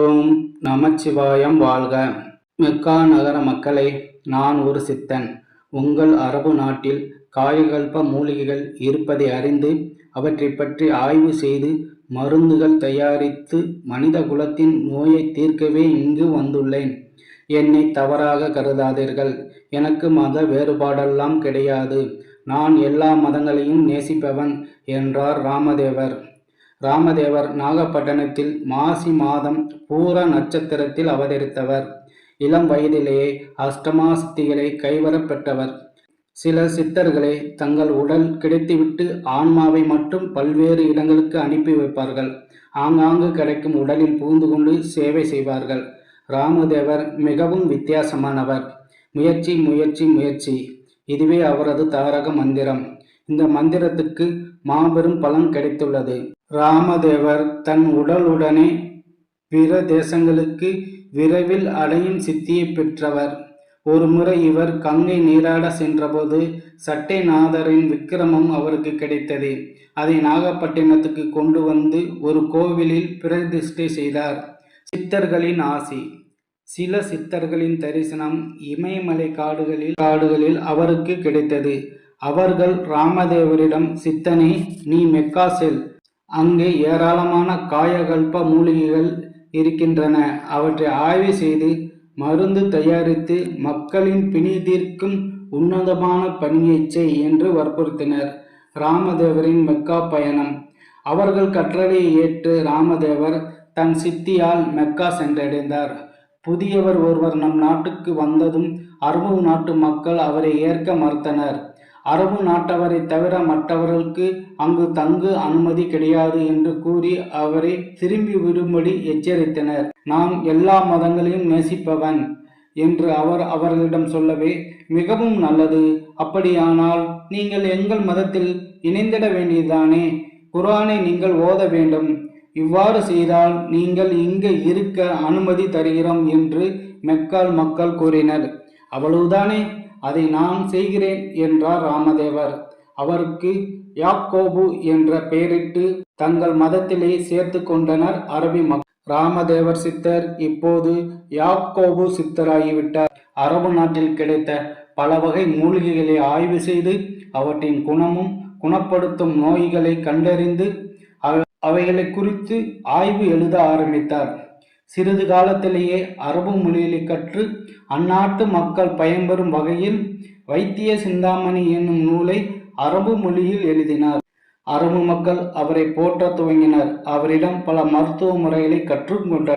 ஓம் நமச்சிவாயம் வாழ்க. மெக்கா நகர மக்களே, நான் ஒரு சித்தன். உங்கள் அரபு நாட்டில் காயகல்ப மூலிகைகள் இருப்பதை அறிந்து அவற்றை பற்றி ஆய்வு செய்து மருந்துகள் தயாரித்து மனித குலத்தின் நோயை தீர்க்கவே இங்கு வந்துள்ளேன். என்னை தவறாக கருதாதீர்கள். எனக்கு மத வேறுபாடெல்லாம் கிடையாது. நான் எல்லா மதங்களையும் நேசிப்பவன் என்றார் ராமதேவர். ராமதேவர் நாகப்பட்டினத்தில் மாசி மாதம் பூர நட்சத்திரத்தில் அவதரித்தவர். இளம் வயதிலேயே அஷ்டமா சித்திகளை கைவரப் பெற்றவர். சில சித்தர்களே தங்கள் உடல் கிடைத்துவிட்டு ஆன்மாவை மட்டும் பல்வேறு இடங்களுக்கு அனுப்பி வைப்பார்கள். ஆங்காங்கு கிடைக்கும் உடலில் புகுந்து கொண்டு சேவை செய்வார்கள். ராமதேவர் மிகவும் வித்தியாசமானவர். முயற்சி முயற்சி முயற்சி, இதுவே அவரது தாரக மந்திரம். இந்த மந்திரத்துக்கு மாபெரும் பலன் கிடைத்துள்ளது. ராமதேவர் தன் உடலுடனே பிற தேசங்களுக்கு விரைவில் அடையும் சித்தியை பெற்றவர். ஒரு முறை இவர் கங்கை நீராட சென்றபோது சட்டைநாதரின் விக்கிரமம் அவருக்கு கிடைத்தது. அதை நாகப்பட்டினத்துக்கு கொண்டு வந்து ஒரு கோவிலில் பிரதிஷ்டை செய்தார். சித்தர்களின் ஆசி. சில சித்தர்களின் தரிசனம் இமயமலை காடுகளில் அவருக்கு கிடைத்தது. அவர்கள் ராமதேவரிடம், சித்தனே, நீ மெக்கா செல். அங்கே ஏராளமான காயகல்ப மூலிகைகள் இருக்கின்றன. அவற்றை ஆய்வு செய்து மருந்து தயாரித்து மக்களின் பிணி தீர்க்கும் உன்னதமான பணியை செய் என்று வற்புறுத்தினர். ராமதேவரின் மெக்கா பயணம். அவர்கள் கட்டளையை ஏற்று ராமதேவர் தன் சித்தியால் மெக்கா சென்றடைந்தார். புதியவர் ஒருவர் நம் நாட்டுக்கு வந்ததும் அரபு நாட்டு மக்கள் அவரை ஏற்க மறுத்தனர். அரபு நாட்டவரை தவிர மற்றவர்களுக்கு அங்கு தங்கு அனுமதி கிடையாது என்று கூறி அவரை திரும்பி விடும்படி எச்சரித்தனர். நான் எல்லா மதங்களையும் நேசிப்பவன் என்று அவர் அவர்களிடம் சொல்லவே, மிகவும் நல்லது. அப்படியானால் நீங்கள் எங்கள் மதத்தில் இணைந்திட வேண்டியதுதானே? குர்ஆனை நீங்கள் ஓத வேண்டும். இவ்வாறு செய்தால் நீங்கள் இங்கு இருக்க அனுமதி தருகிறோம் என்று மெக்கால் மக்கள் கூறினர். அவ்வளவுதானே, அதை நான் செய்கிறேன் என்றார் ராமதேவர். அவருக்கு யாக்கோபு என்ற பெயரிட்டு தங்கள் மதத்திலே சேர்த்து கொண்டனர் அரபி மக்கள். ராமதேவர் சித்தர் இப்போது யாக்கோபு சித்தராகிவிட்டார். அரபு நாட்டில் கிடைத்த பல வகை மூலிகைகளை ஆய்வு செய்து அவற்றின் குணமும் குணப்படுத்தும் நோய்களை கண்டறிந்து அவைகளை குறித்து ஆய்வு எழுத ஆரம்பித்தார். சிறிது காலத்திலேயே அரபு மொழியை கற்று அந்நாட்டு மக்கள் பயன்பெறும் வகையில் வைத்திய சிந்தாமணி என்னும் நூலை அரபு மொழியில் எழுதினார். அரபு மக்கள் அவரை போற்ற துவங்கினர். அவரிடம் பல மருத்துவ முறைகளை கற்றுக்கொண்டார்.